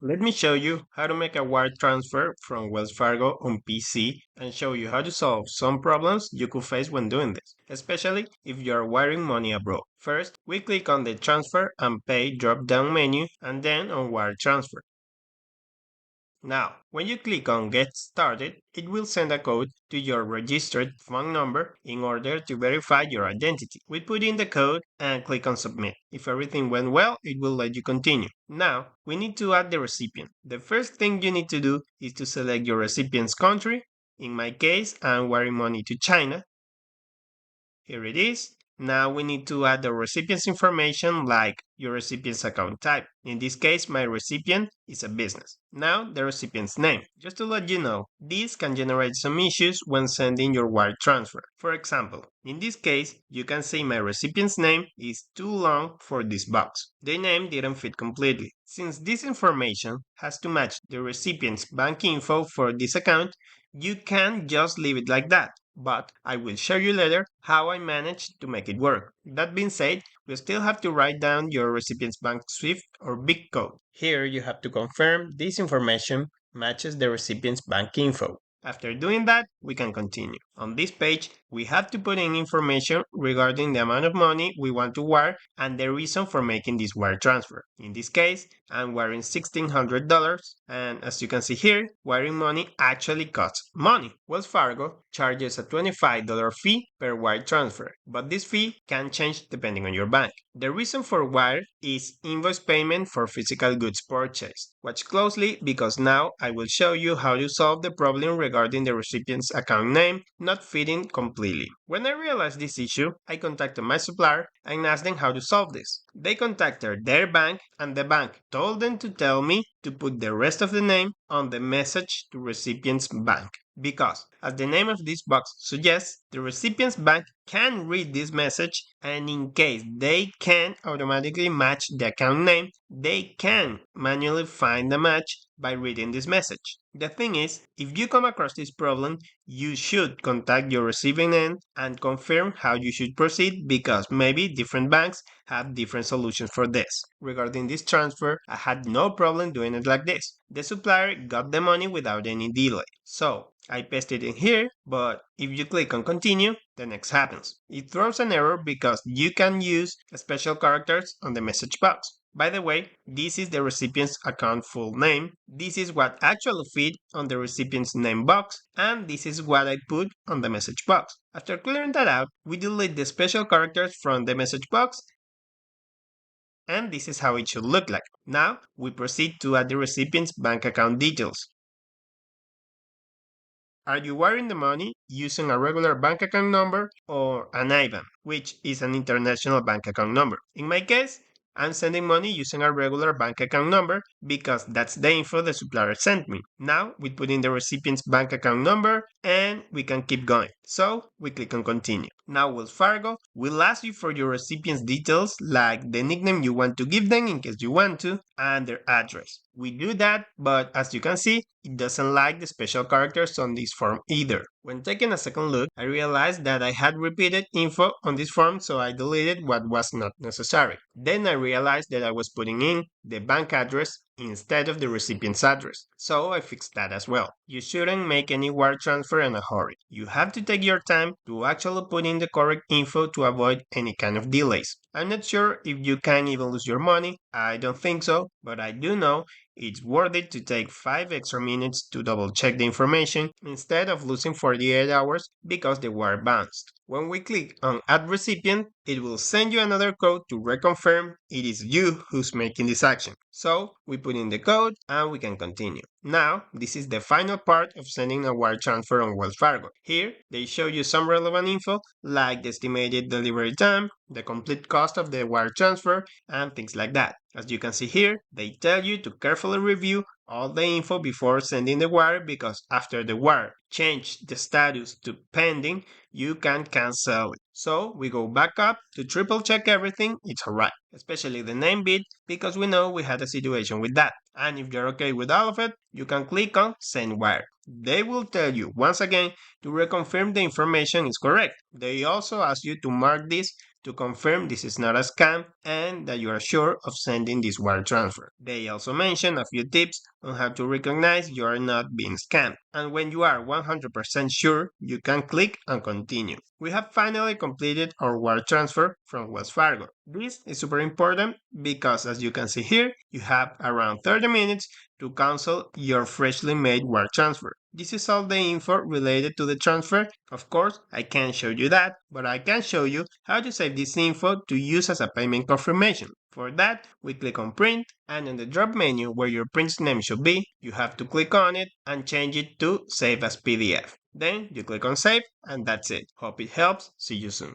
Let me show you how to make a wire transfer from Wells Fargo on PC and show you how to solve some problems you could face when doing this, especially if you are wiring money abroad. First, we click on the Transfer and Pay drop-down menu and then on Wire Transfer. Now, when you click on Get Started, it will send a code to your registered phone number in order to verify your identity. We put in the code and click on Submit. If everything went well, it will let you continue. Now, we need to add the recipient. The first thing you need to do is to select your recipient's country. In my case, I'm wiring money to China. Here it is. Now we need to add the recipient's information like your recipient's account type. In this case, my recipient is a business. Now the recipient's name. Just to let you know, this can generate some issues when sending your wire transfer. For example, in this case, you can see my recipient's name is too long for this box. The name didn't fit completely. Since this information has to match the recipient's bank info for this account, you can't just leave it like that, but I will show you later how I managed to make it work. That being said, we still have to write down your recipient's bank SWIFT or BIC code. Here you have to confirm this information matches the recipient's bank info. After doing that, we can continue. On this page, we have to put in information regarding the amount of money we want to wire and the reason for making this wire transfer. In this case, I'm wiring $1,600, and as you can see here, wiring money actually costs money. Wells Fargo charges a $25 fee per wire transfer, but this fee can change depending on your bank. The reason for wire is invoice payment for physical goods purchased. Watch closely because now I will show you how to solve the problem regarding the recipient's account name not fitting completely. When I realized this issue, I contacted my supplier and asked them how to solve this. They contacted their bank and the bank told them to tell me to put the rest of the name on the message to recipient's bank. Because, as the name of this box suggests, the recipient's bank can read this message, and in case they can't automatically match the account name, they can manually find the match by reading this message. The thing is, if you come across this problem, you should contact your receiving end and confirm how you should proceed because maybe different banks have different solutions for this. Regarding this transfer, I had no problem doing it like this. The supplier got the money without any delay. So, I pasted it in here, but if you click on continue, the next happens. It throws an error because you can use special characters on the message box. By the way, this is the recipient's account full name, this is what actually fit on the recipient's name box, and this is what I put on the message box. After clearing that out, we delete the special characters from the message box, and this is how it should look like. Now, we proceed to add the recipient's bank account details. Are you wiring the money using a regular bank account number or an IBAN, which is an international bank account number? In my case, I'm sending money using a regular bank account number because that's the info the supplier sent me. Now we put in the recipient's bank account number and we can keep going. So we click on continue. Now Wells Fargo will ask you for your recipient's details like the nickname you want to give them in case you want to and their address. We do that, but as you can see, it doesn't like the special characters on this form either. When taking a second look, I realized that I had repeated info on this form, so I deleted what was not necessary. Then I realized that I was putting in the bank address instead of the recipient's address, so I fixed that as well. You shouldn't make any wire transfer in a hurry. You have to take your time to actually put in the correct info to avoid any kind of delays. I'm not sure if you can even lose your money, I don't think so, but I do know it's worth it to take 5 extra minutes to double check the information instead of losing 48 hours because the wire bounced. When we click on Add Recipient, it will send you another code to reconfirm it is you who's making this action. So we put in the code and we can continue. Now, this is the final part of sending a wire transfer on Wells Fargo. Here, they show you some relevant info like the estimated delivery time, the complete cost of the wire transfer, and things like that. As you can see here, they tell you to carefully review all the info before sending the wire because after the wire change the status to pending, you can cancel it. So we go back up to triple check everything, it's alright, especially the name bit because we know we had a situation with that. And if you're okay with all of it, you can click on send wire. They will tell you once again to reconfirm the information is correct. They also ask you to mark this to confirm this is not a scam and that you are sure of sending this wire transfer. They also mention a few tips on how to recognize you are not being scammed. And when you are 100% sure, you can click and continue. We have finally completed our wire transfer from Wells Fargo. This is super important because, as you can see here, you have around 30 minutes to cancel your freshly made wire transfer. This is all the info related to the transfer. Of course, I can't show you that, but I can show you how to save this info to use as a payment confirmation. For that, we click on print, and in the drop menu where your print's name should be, you have to click on it and change it to save as PDF. Then you click on save, and that's it. Hope it helps. See you soon.